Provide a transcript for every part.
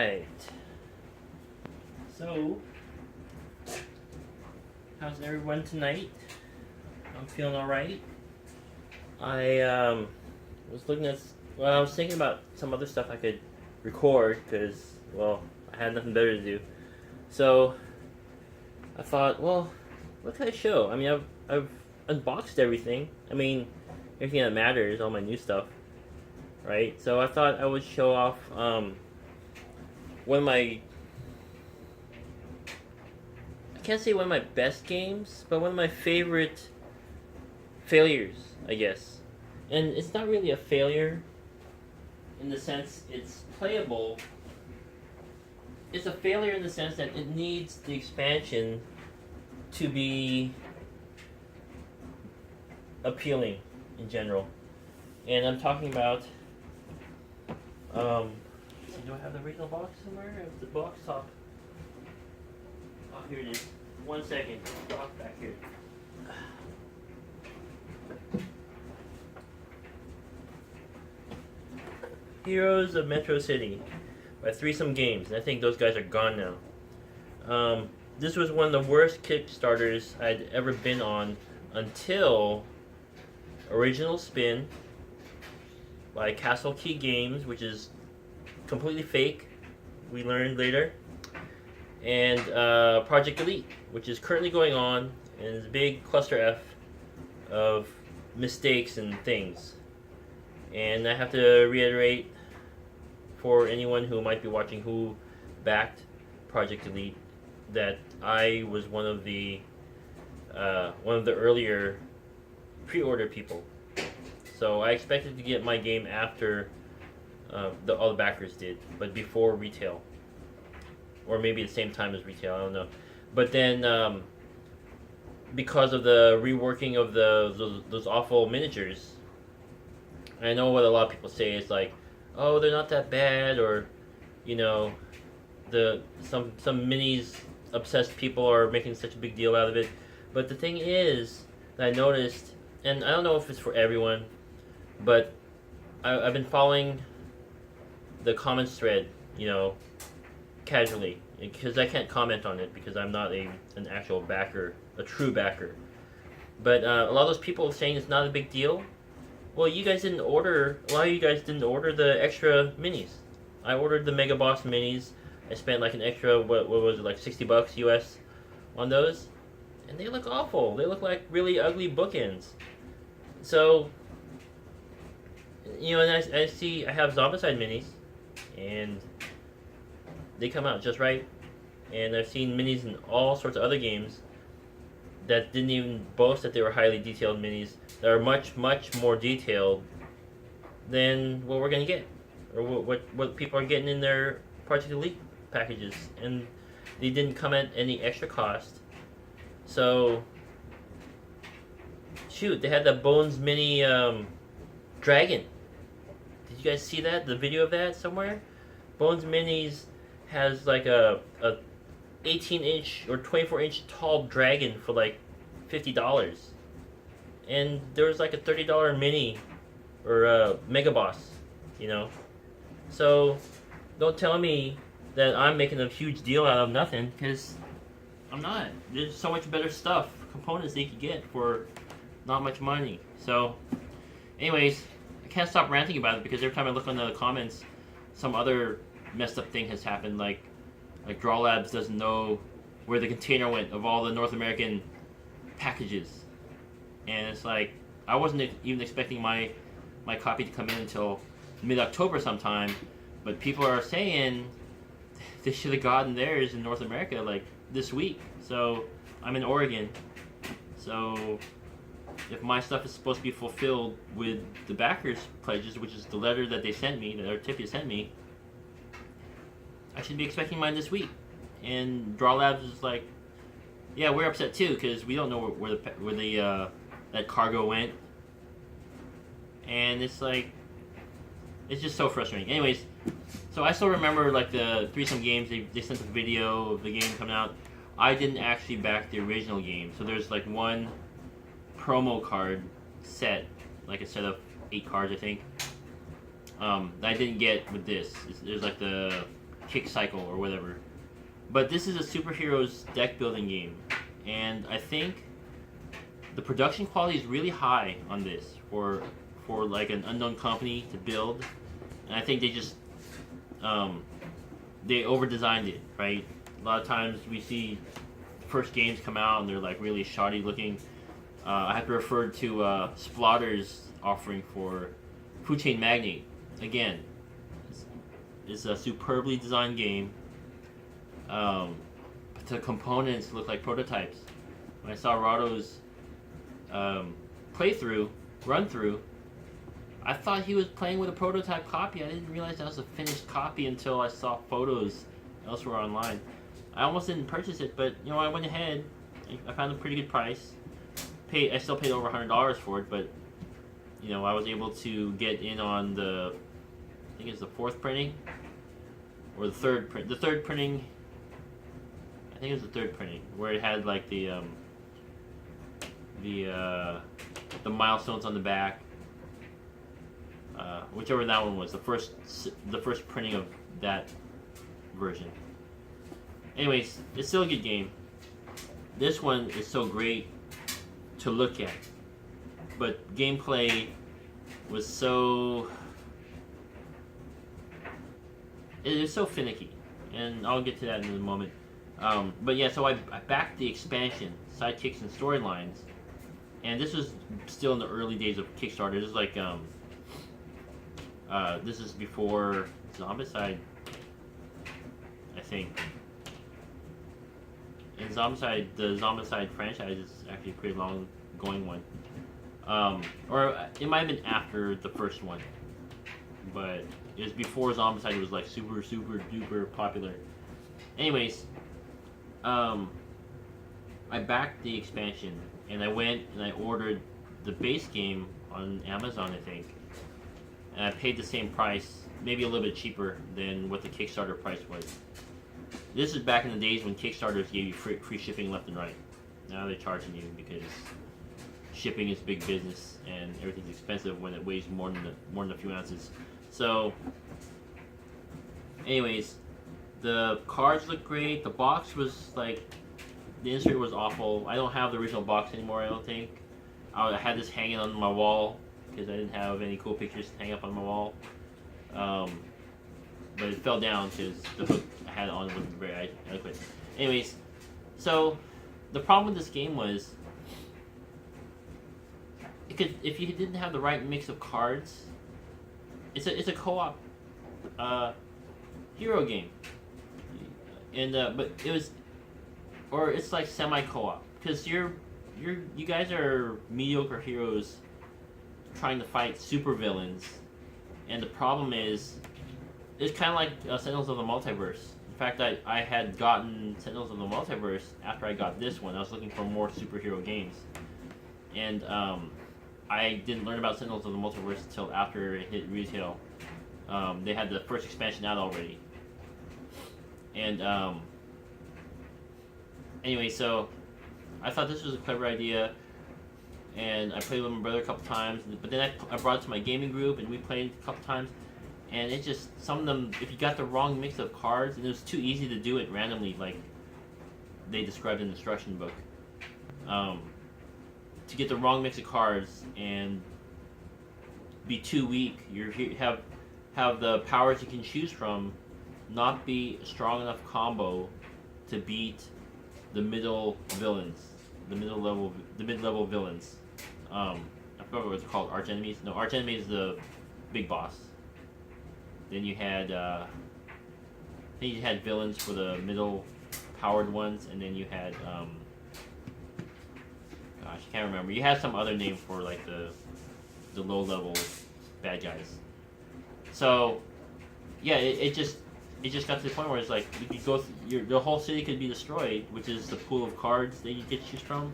Alright. So, how's everyone tonight? I'm feeling alright. I was looking at, I was thinking about some other stuff I could record because, well, I had nothing better to do. So, I thought, well, what can I show? I mean, I've unboxed everything. I mean, everything that matters, all my new stuff, right? So I thought I would show off one of my, I can't say one of my best games, but one of my favorite failures, I guess. And it's not really a failure in the sense it's playable. It's a failure in the sense that it needs the expansion to be appealing in general. And I'm talking about, do I have the original box somewhere? It's the box top. Oh, here it is. 1 second. Box back here. Heroes of Metro City by Threesome Games. And I think those guys are gone now. This was one of the worst Kickstarters I'd ever been on until Original Spin by Castle Key Games, which is completely fake, we learned later, and Project Elite, which is currently going on, and is a big cluster F of mistakes and things. And I have to reiterate for anyone who might be watching who backed Project Elite that I was one of the earlier pre-order people. So I expected to get my game after all the backers did, but before retail, or maybe at the same time as retail. I don't know. But then, because of the reworking of those awful miniatures, I know what a lot of people say is like, oh, they're not that bad, or you know, some minis obsessed people are making such a big deal out of it. But the thing is that I noticed, and I don't know if it's for everyone, but I've been following the comments thread, you know, casually, because I can't comment on it because I'm not an actual backer, a true backer. But a lot of those people are saying it's not a big deal. Well, you guys didn't order, a lot of you guys didn't order the extra minis. I ordered the Mega Boss minis. I spent like an extra, what was it, like $60 US on those. And they look awful. They look like really ugly bookends. So, you know, and I have Zombicide minis, and they come out just right. And I've seen minis in all sorts of other games that didn't even boast that they were highly detailed minis that are much, much more detailed than what we're going to get, or what people are getting in their Project Elite packages. And they didn't come at any extra cost. So, shoot, they had the Bones Mini Dragon. Did you guys see that? The video of that somewhere? Bones Minis has like a 18-inch or 24-inch tall dragon for like $50. And there was like a $30 mini or Mega Boss, you know? So, don't tell me that I'm making a huge deal out of nothing, because I'm not. There's so much better stuff, components they could get for not much money. So, anyways, I can't stop ranting about it because every time I look on the comments, some other messed up thing has happened. Like Draw Labs doesn't know where the container went of all the North American packages, and it's like I wasn't even expecting my copy to come in until mid-October sometime, but people are saying they should have gotten theirs in North America like this week. So I'm in Oregon, so if my stuff is supposed to be fulfilled with the backers' pledges, which is the letter that they sent me, that Artifia sent me, I should be expecting mine this week. And Draw Labs is like, yeah, we're upset too because we don't know where that cargo went, and it's like, it's just so frustrating. Anyways, so I still remember like the Threesome Games, they sent a video of the game coming out. I didn't actually back the original game, so there's like one promo card set, like a set of 8 cards I think, that I didn't get with this. There's like the kick cycle or whatever. But this is a superheroes deck building game, and I think the production quality is really high on this for like an unknown company to build, and I think they just they over designed it, right? A lot of times we see first games come out and they're like really shoddy looking. I have to refer to Splotter's offering for Food Chain Magnate. Again, it's a superbly designed game. The components look like prototypes. When I saw Rado's run through, I thought he was playing with a prototype copy. I didn't realize that was a finished copy until I saw photos elsewhere online. I almost didn't purchase it, but I went ahead. I found a pretty good price. I still paid over $100 for it, but I was able to get in on the, I think it's the fourth printing or the third print. The third printing. I think it was the third printing where it had like the milestones on the back. Whichever that one was, the first printing of that version. Anyways, it's still a good game. This one is so great to look at, but gameplay was so finicky, and I'll get to that in a moment. But yeah, so I backed the expansion, Sidekicks and Storylines, and this was still in the early days of Kickstarter. This is like this is before Zombicide, I think. And the Zombicide franchise is actually a pretty long going one. Or it might have been after the first one, but it was before Zombicide was like super duper popular. Anyways, I backed the expansion and I went and I ordered the base game on Amazon, I think. And I paid the same price, maybe a little bit cheaper than what the Kickstarter price was. This is back in the days when Kickstarters gave you free shipping left and right. Now they're charging you because shipping is big business and everything's expensive when it weighs more than a few ounces. So, anyways, the cards look great. The box was like, the insert was awful. I don't have the original box anymore, I don't think. I had this hanging on my wall because I didn't have any cool pictures to hang up on my wall. But it fell down because the hook I had on wasn't very adequate. Anyways, so the problem with this game was if you didn't have the right mix of cards, it's a co-op hero game, and but it's like semi-co-op because you guys are mediocre heroes trying to fight super villains, and the problem is it's kind of like Sentinels of the Multiverse. In fact, I had gotten Sentinels of the Multiverse after I got this one. I was looking for more superhero games, and I didn't learn about Sentinels of the Multiverse until after it hit retail. They had the first expansion out already, and anyway, so I thought this was a clever idea, and I played with my brother a couple times. But then I brought it to my gaming group, and we played a couple times. And it just, some of them, if you got the wrong mix of cards, and it was too easy to do it randomly, like they described in the instruction book. To get the wrong mix of cards and be too weak, have the powers you can choose from not be a strong enough combo to beat the mid-level villains. I forgot what it's called, arch enemies. No, arch enemy is the big boss. Then you had, I think you had villains for the middle powered ones, and then you had, gosh, I can't remember. You had some other name for like the low level bad guys. So, yeah, it just got to the point where it's like you could go, the whole city could be destroyed, which is the pool of cards that you get to choose from.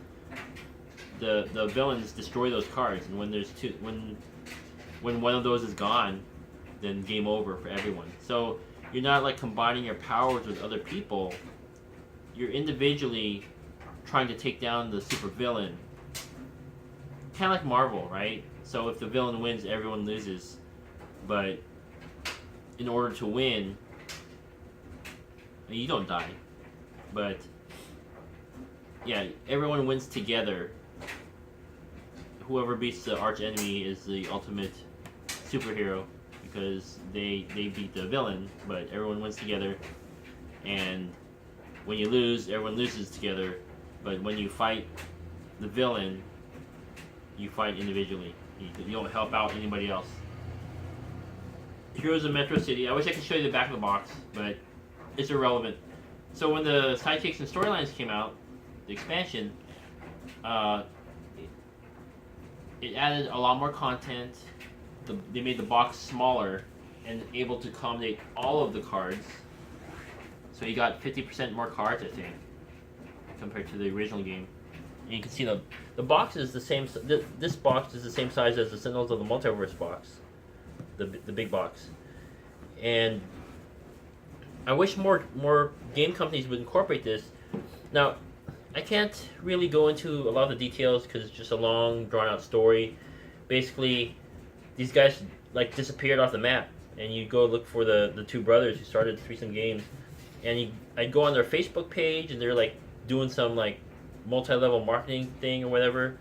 The villains destroy those cards, and when there's when one of those is gone, then game over for everyone. So you're not like combining your powers with other people. You're individually trying to take down the super villain. Kind of like Marvel, right? So if the villain wins, everyone loses. But in order to win, You don't die, but yeah, everyone wins together. Whoever beats the arch enemy is the ultimate superhero because they beat the villain, but everyone wins together. And when you lose, everyone loses together. But when you fight the villain, you fight individually. You don't help out anybody else. Heroes of Metro City. I wish I could show you the back of the box, but it's irrelevant. So when the Sidekicks and Storylines came out, the expansion, it added a lot more content. They made the box smaller and able to accommodate all of the cards. So you got 50% more cards, I think, compared to the original game. And you can see the box is the same. This box is the same size as the Sentinels of the Multiverse box, the big box. And I wish more game companies would incorporate this. Now, I can't really go into a lot of the details because it's just a long, drawn-out story. Basically, these guys like disappeared off the map, and you go look for the two brothers who started Threesome Games, and I'd go on their Facebook page, and they're like doing some like multi-level marketing thing or whatever,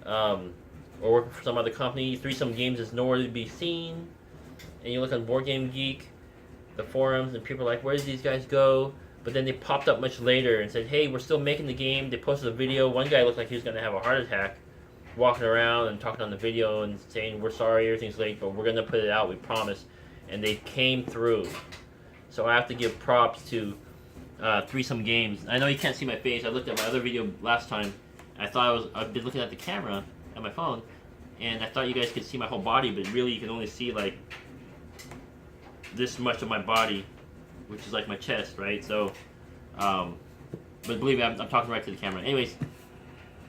or working for some other company. Threesome Games is nowhere to be seen, and you look on Board Game Geek, the forums, and people are like, where did these guys go? But then they popped up much later and said, hey, we're still making the game. They posted a video. One guy looked like he was going to have a heart attack, walking around and talking on the video and saying, we're sorry, everything's late, but we're going to put it out, we promise. And they came through. So I have to give props to Threesome Games. I know you can't see my face. I looked at my other video last time. I thought I've been looking at the camera at my phone, and I thought you guys could see my whole body, but really you can only see like this much of my body, which is like my chest, right? So, but believe me, I'm talking right to the camera. Anyways,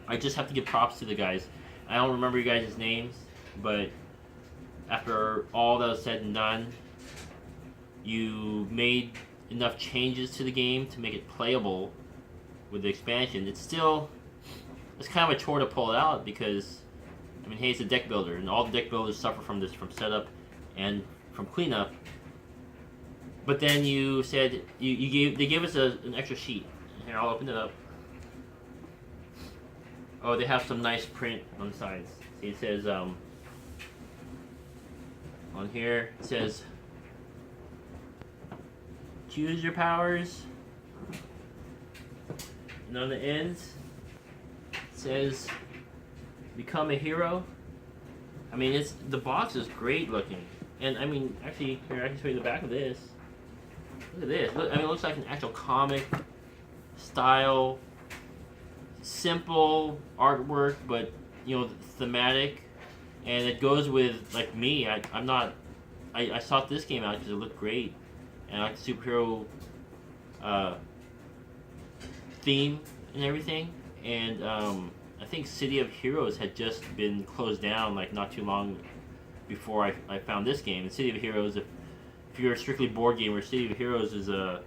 I just have to give props to the guys. I don't remember you guys' names, but after all that was said and done, you made enough changes to the game to make it playable with the expansion. It's kind of a chore to pull it out because, I mean, hey, it's a deck builder, and all the deck builders suffer from this, from setup and from cleanup. But then you said they gave us an extra sheet. Here, I'll open it up. Oh, they have some nice print on the sides. See, it says on here it says choose your powers, and on the ends it says become a hero. I mean, the box is great looking, and I mean, actually, here I can show you the back of this. Look at this. Look, I mean, it looks like an actual comic style, simple artwork, but you know, thematic, and it goes with like me. I sought this game out because it looked great, and I like the superhero theme and everything. And I think City of Heroes had just been closed down like not too long before I found this game. And City of Heroes, if you're a strictly board gamer, City of Heroes is a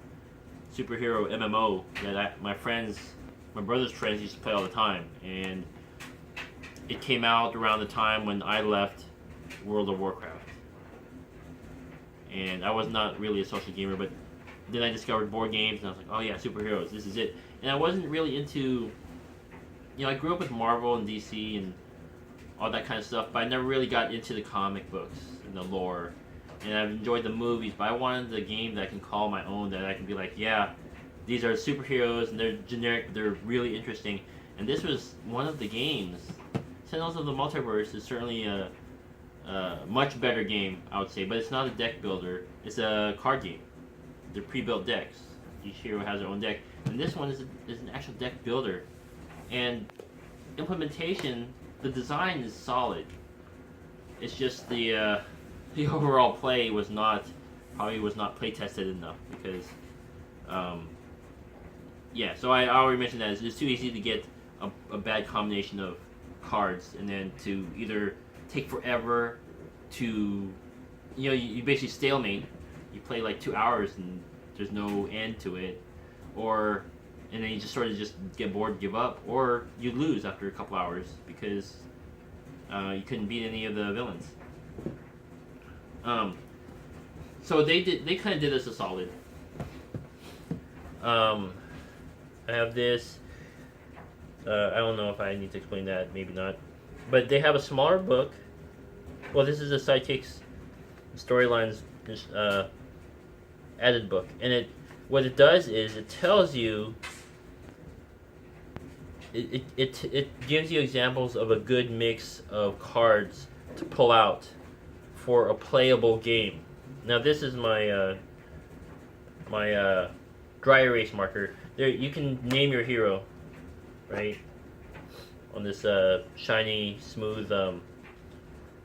superhero MMO that my brother's friends used to play all the time, and it came out around the time when I left World of Warcraft. And I was not really a social gamer, but then I discovered board games, and I was like, oh yeah, superheroes, this is it. And I wasn't really into, you know, I grew up with Marvel and DC and all that kind of stuff, but I never really got into the comic books and the lore. And I've enjoyed the movies, but I wanted a game that I can call my own, that I can be like, yeah, these are superheroes, and they're generic, but they're really interesting. And this was one of the games. Sentinels of the Multiverse is certainly a much better game, I would say, but it's not a deck builder. It's a card game. They're pre-built decks. Each hero has their own deck. And this one is an actual deck builder. And implementation, the design is solid. It's just the overall play probably was not play tested enough because, yeah. So I already mentioned that it's too easy to get a bad combination of cards, and then to either take forever to, you know, you basically stalemate. You play like 2 hours and there's no end to it, and then you just sort of just get bored, give up, or you lose after a couple hours because you couldn't beat any of the villains. So they kind of did us a solid. I have this. I don't know if I need to explain that. Maybe not. But they have a smaller book. Well, this is a Sidekicks storylines added book, and what it does is it tells you. It gives you examples of a good mix of cards to pull out for a playable game. Now this is my dry erase marker. There you can name your hero, right? On this shiny, smooth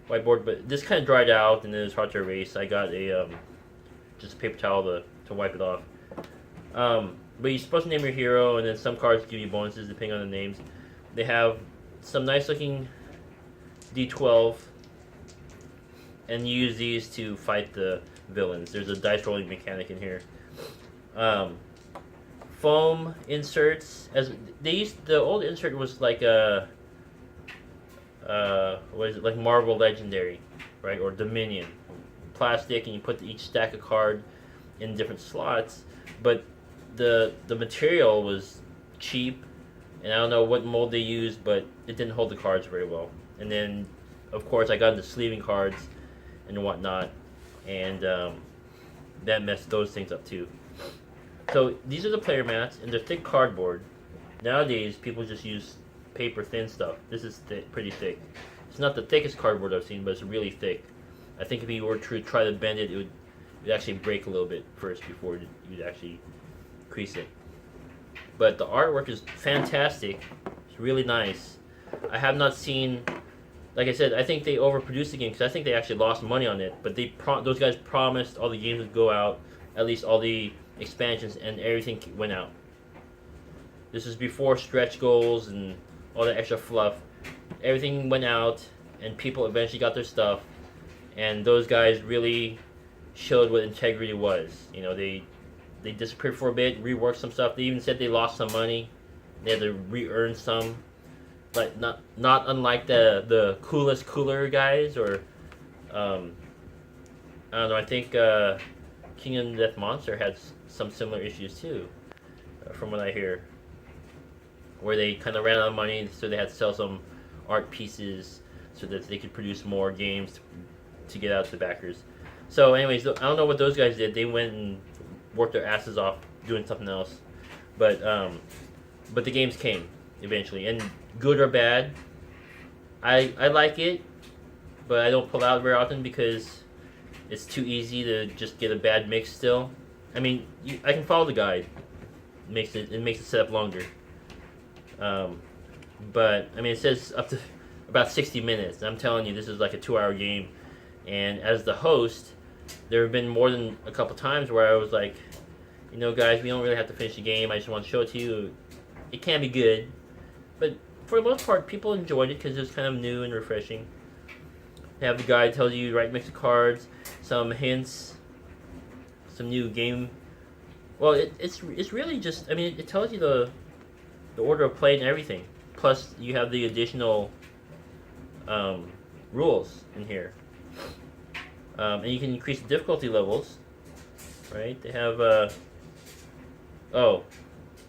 whiteboard, but this kind of dried out and it was hard to erase. I got a just a paper towel to wipe it off. But you're supposed to name your hero, and then some cards give you bonuses depending on the names. They have some nice looking D12, and you use these to fight the villains. There's a dice rolling mechanic in here. Foam inserts, as they used, the old insert was like a what is it, like Marvel Legendary, right, or Dominion, plastic, and you put each stack of card in different slots, but the material was cheap, and I don't know what mold they used, but it didn't hold the cards very well. And then, of course, I got into sleeving cards and whatnot, and that messed those things up too. So these are the player mats, and they're thick cardboard. Nowadays, people just use paper thin stuff. This is pretty thick. It's not the thickest cardboard I've seen, but it's really thick. I think if you were to try to bend it, it would actually break a little bit first before you'd actually crease it. But the artwork is fantastic. It's really nice. I have not seen, like I said, I think they overproduced the game because I think they actually lost money on it. But those guys promised all the games would go out, at least all the expansions, and everything went out. This is before stretch goals and all the extra fluff. Everything went out, and people eventually got their stuff. And those guys really showed what integrity was. You know, they disappeared for a bit, reworked some stuff. They even said they lost some money. They had to re-earn some, but not unlike the coolest cooler guys, or I don't know. I think Kingdom Death Monster had some similar issues too, from what I hear, where they kind of ran out of money, so they had to sell some art pieces so that they could produce more games to get out to the backers. So, anyways, I don't know what those guys did. They went and worked their asses off doing something else, but the games came eventually, and good or bad, I like it, but I don't pull out very often because it's too easy to just get a bad mix still. I mean, I can follow the guide. It makes the setup longer. But I mean, it says up to about 60 minutes. I'm telling you, this is like a 2-hour game, and as the host, there have been more than a couple times where I was like, you know, guys, we don't really have to finish the game. I just want to show it to you. It can be good, but for the most part, people enjoyed it because it's kind of new and refreshing. They have the guide, tells you the right mix of cards, some hints, some new game. Well, it's really just, I mean, it tells you the order of play and everything. Plus, you have the additional rules in here. And you can increase the difficulty levels, right? They have, oh,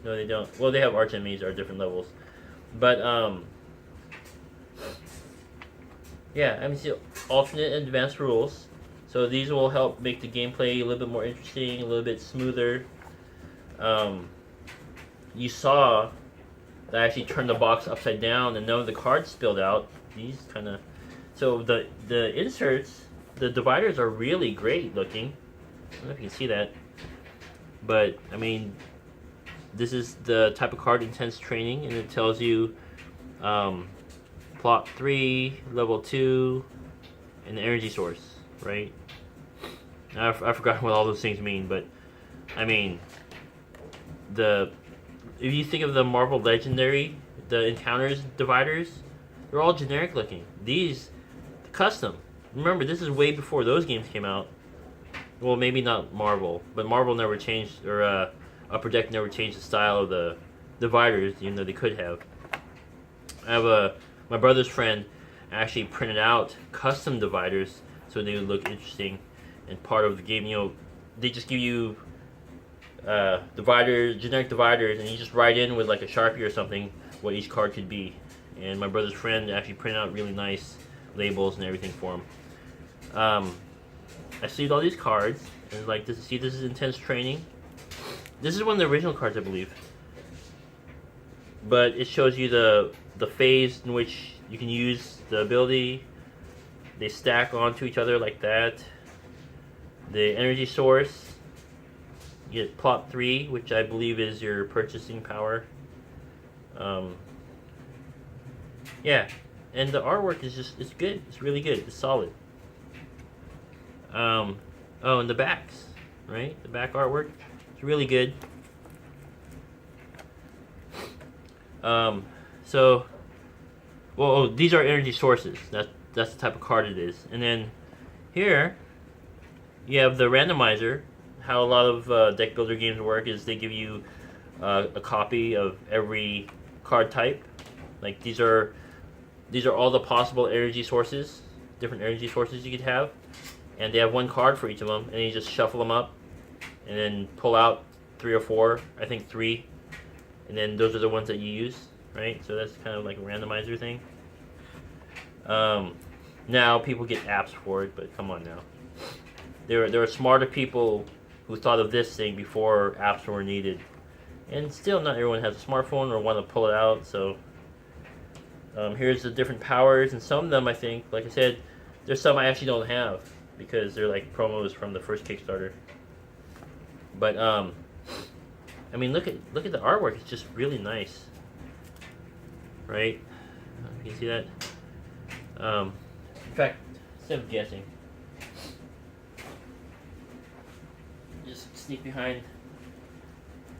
no they don't. Well, they have arch enemies are different levels. But, yeah, I mean, see, alternate and advanced rules. So these will help make the gameplay a little bit more interesting, a little bit smoother. You saw that I actually turned the box upside down and none of the cards spilled out. These kind of, so the inserts, the dividers are really great looking. I don't know if you can see that, but I mean, this is the type of card intense training, and it tells you plot 3, level 2, and the energy source, right? I forgot what all those things mean, but I mean, if you think of the Marvel Legendary, the encounters dividers, they're all generic looking. These, custom. Remember, this is way before those games came out. Well, maybe not Marvel, but Marvel never changed, or Upper Deck never changed the style of the dividers, even though they could have. I have my brother's friend actually printed out custom dividers so they would look interesting and part of the game. You know, they just give you dividers, generic dividers, and you just write in with like a Sharpie or something what each card could be. And my brother's friend actually printed out really nice labels and everything for him. I sleeved all these cards, and like this. See, this is intense training. This is one of the original cards, I believe. But it shows you the phase in which you can use the ability. They stack onto each other like that. The energy source. You get plot 3, which I believe is your purchasing power. Yeah, and the artwork is it's good. It's really good. It's solid. Oh, and the backs, right? The back artwork, it's really good. So, well, these are energy sources. That's the type of card it is. And then here, you have the randomizer. How a lot of deck builder games work is they give you a copy of every card type. Like these are all the possible energy sources, different energy sources you could have, and they have one card for each of them, and you just shuffle them up, and then pull out 3 or 4. I think 3, and then those are the ones that you use, right? So that's kind of like a randomizer thing. Now people get apps for it, but come on now. There are smarter people who thought of this thing before apps were needed, and still not everyone has a smartphone or want to pull it out. So here's the different powers, and some of them I think, like I said, there's some I actually don't have because they're like promos from the first Kickstarter. But I mean, look at the artwork. It's just really nice, right? You can see that. In fact, instead of guessing, just sneak behind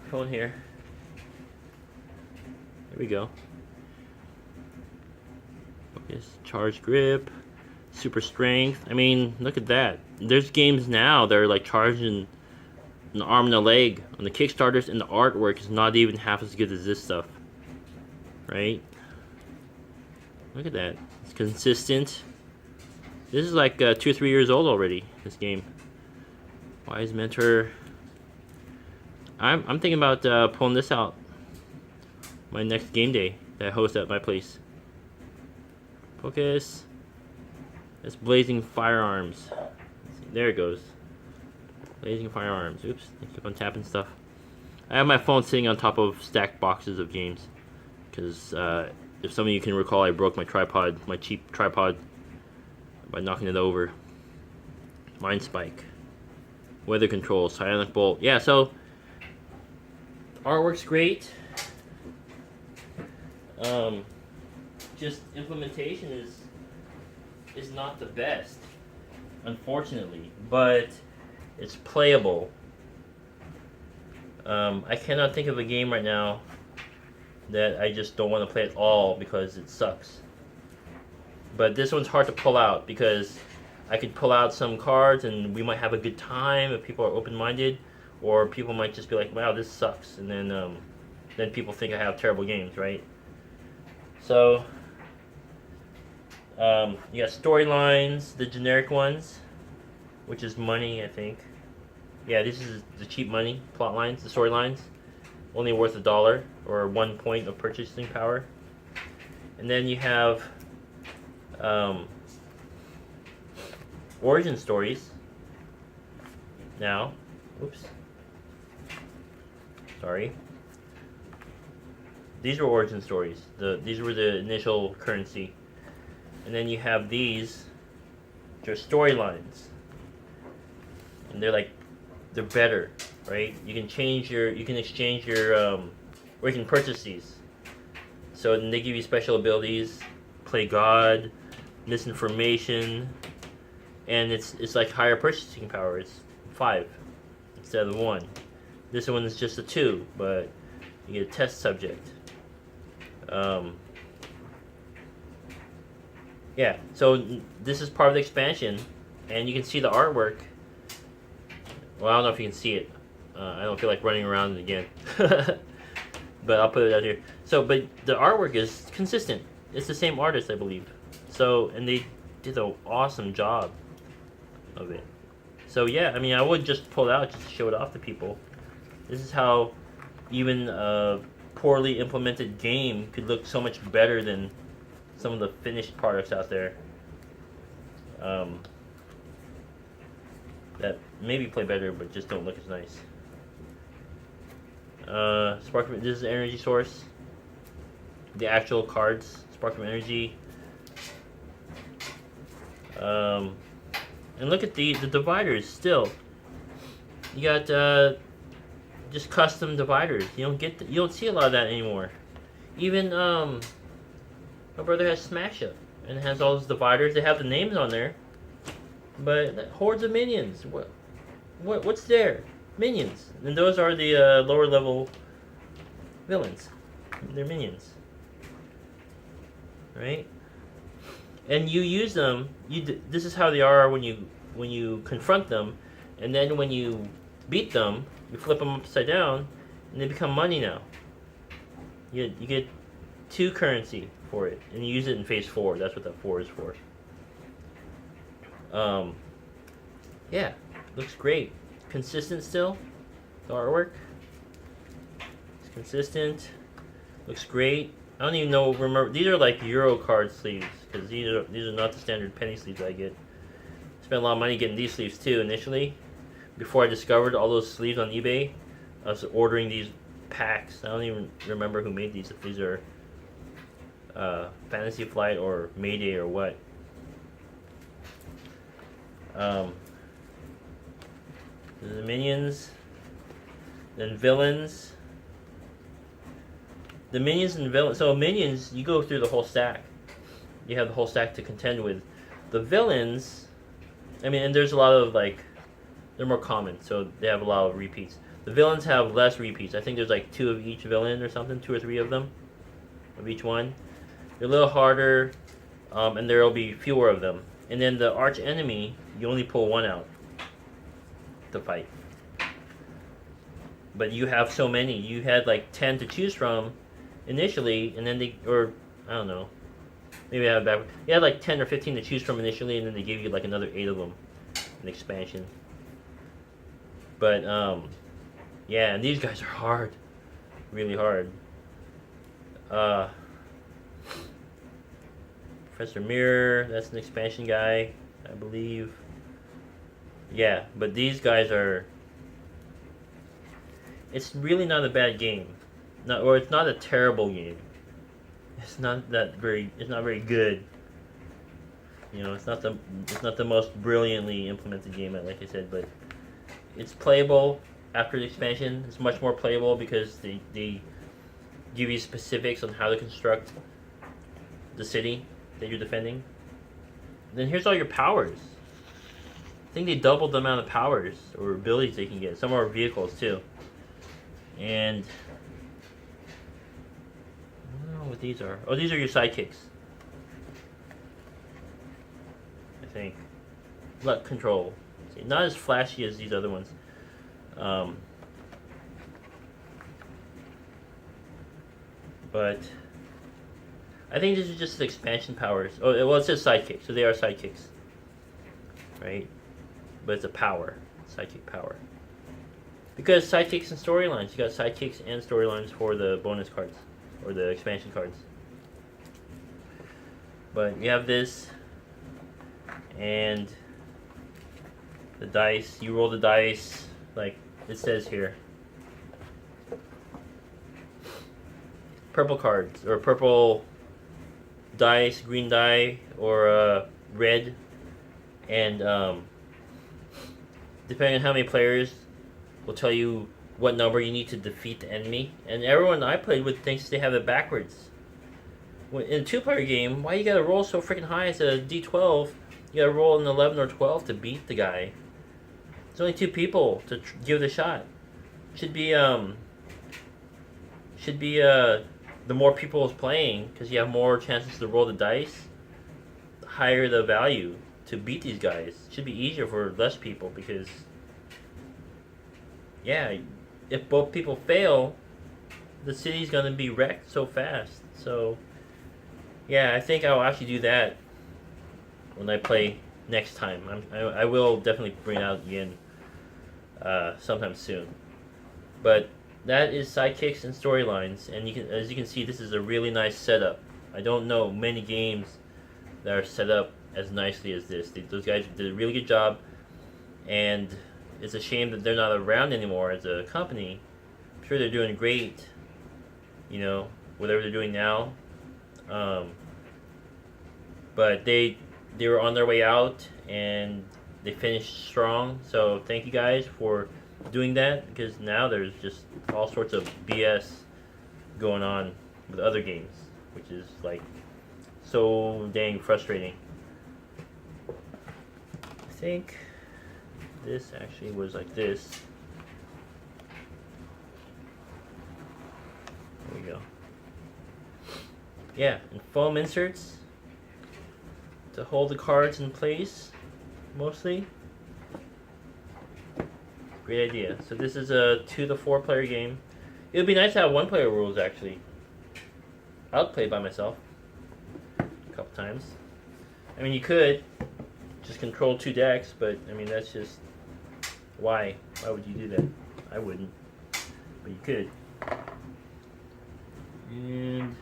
the phone here. There we go. Focus, charge grip, super strength. I mean, look at that. There's games now that are like charging an arm and a leg on the Kickstarters, and the artwork is not even half as good as this stuff, right? Look at that. It's consistent. This is like 2 or 3 years old already, this game. Wise Mentor. I'm thinking about pulling this out my next game day that I host at my place. Focus. It's Blazing Firearms. There it goes. Blazing Firearms. Oops, I keep on tapping stuff. I have my phone sitting on top of stacked boxes of games. Because if some of you can recall, I broke my tripod, my cheap tripod, by knocking it over. Mind Spike. Weather Control. Silent Bolt. Yeah, so artwork's great. Just implementation is not the best, unfortunately, but it's playable. I cannot think of a game right now that I just don't want to play at all because it sucks. But this one's hard to pull out because I could pull out some cards and we might have a good time if people are open-minded, or people might just be like, wow, this sucks, and then people think I have terrible games, right? So you got storylines, the generic ones, which is money, I think. Yeah, this is the cheap money plot lines, the storylines, only worth $1 or 1 point of purchasing power. And then you have origin stories. Now, oops, sorry. These are origin stories. These were the initial currency. And then you have these, which are storylines. And they're better, right? You can exchange your, or you can purchase these. So then they give you special abilities, play God, misinformation, and it's like higher purchasing power. It's 5 instead of 1. This one is just a 2, but you get a test subject. Yeah, so this is part of the expansion, and you can see the artwork. Well, I don't know if you can see it. I don't feel like running around it again. But I'll put it out here. So, but the artwork is consistent. It's the same artist, I believe. So, and they did an awesome job of it. So yeah, I mean, I would just pull it out just to show it off to people. This is how even a poorly implemented game could look so much better than some of the finished products out there. That maybe play better, but just don't look as nice. Spark of, this is energy source. The actual cards, Spark of Energy. And look at the dividers still. You got just custom dividers. You don't see a lot of that anymore. Even my brother has Smash Up and it has all those dividers. They have the names on there, but hordes of minions. What's there? Minions, and those are the lower level villains. They're minions, right? And you use them. This is how they are when you confront them, and then when you beat them, you flip them upside down, and they become money now. You get 2 currency for it, and you use it in phase 4. That's what that 4 is for. Yeah, looks great. Consistent still. The artwork. It's consistent. Looks great. I don't even know. Remember, these are like Euro card sleeves because these are not the standard penny sleeves I get. Spent a lot of money getting these sleeves too initially. Before I discovered all those sleeves on eBay, I was ordering these packs. I don't even remember who made these. If these are Fantasy Flight or Mayday or what. The minions, then villains. The minions and villains. So minions, you go through the whole stack. You have the whole stack to contend with. The villains, I mean, and there's a lot of like, they're more common, so they have a lot of repeats. The villains have less repeats. I think there's like 2 of each villain or something, 2 or 3 of them, of each one. They're a little harder, and there will be fewer of them. And then the arch enemy, you only pull 1 out to fight. But you have so many. You had like 10 to choose from initially, and then or I don't know, maybe I have back. You had like 10 or 15 to choose from initially, and then they gave you like another 8 of them, an expansion. But yeah, and these guys are hard, really hard. Professor Mirror, that's an expansion guy, I believe. Yeah, but these guys are. It's really not a bad game, or it's not a terrible game. It's not very good. You know, it's not the most brilliantly implemented game, like I said, but it's playable after the expansion. It's much more playable because they give you specifics on how to construct the city that you're defending. Then here's all your powers. I think they doubled the amount of powers or abilities they can get. Some are vehicles too. And I don't know what these are. Oh, these are your sidekicks, I think. Luck control. See, not as flashy as these other ones. But I think this is just expansion powers. Oh, well, it says sidekicks, so they are sidekicks, right? But it's a power, sidekick power. Because sidekicks and storylines, you got sidekicks and storylines for the bonus cards or the expansion cards. But you have this and the dice. You roll the dice like it says here. Purple cards or purple dice, green die, or red, and depending on how many players, will tell you what number you need to defeat the enemy. And everyone I played with thinks they have it backwards. In a 2-player game, why you gotta roll so freaking high? It's a D12. You gotta roll an 11 or 12 to beat the guy. There's only 2 people to give it a shot. Should be the more people is playing, because you have more chances to roll the dice, the higher the value to beat these guys. It should be easier for less people because, yeah, if both people fail, the city's going to be wrecked so fast. So, yeah, I think I'll actually do that when I play next time. I will definitely bring it out again sometime soon. But that is Sidekicks and Storylines, and as you can see, this is a really nice setup. I don't know many games that are set up as nicely as this. Those guys did a really good job, and it's a shame that they're not around anymore as a company. I'm sure they're doing great, you know, whatever they're doing now. But they were on their way out, and they finished strong. So thank you guys for doing that, because now there's just all sorts of BS going on with other games, which is like so dang frustrating. I think this actually was like this. There we go. Yeah, and foam inserts to hold the cards in place, mostly. Great idea. So this is a 2 to 4 player game. It would be nice to have 1 player rules, actually. I'll play by myself a couple times. I mean, you could just control 2 decks, but I mean, that's just why would you do that? I wouldn't, but you could. And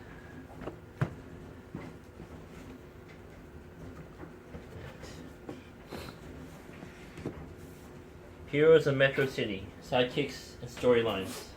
Heroes of Metro City, Sidekicks and Storylines.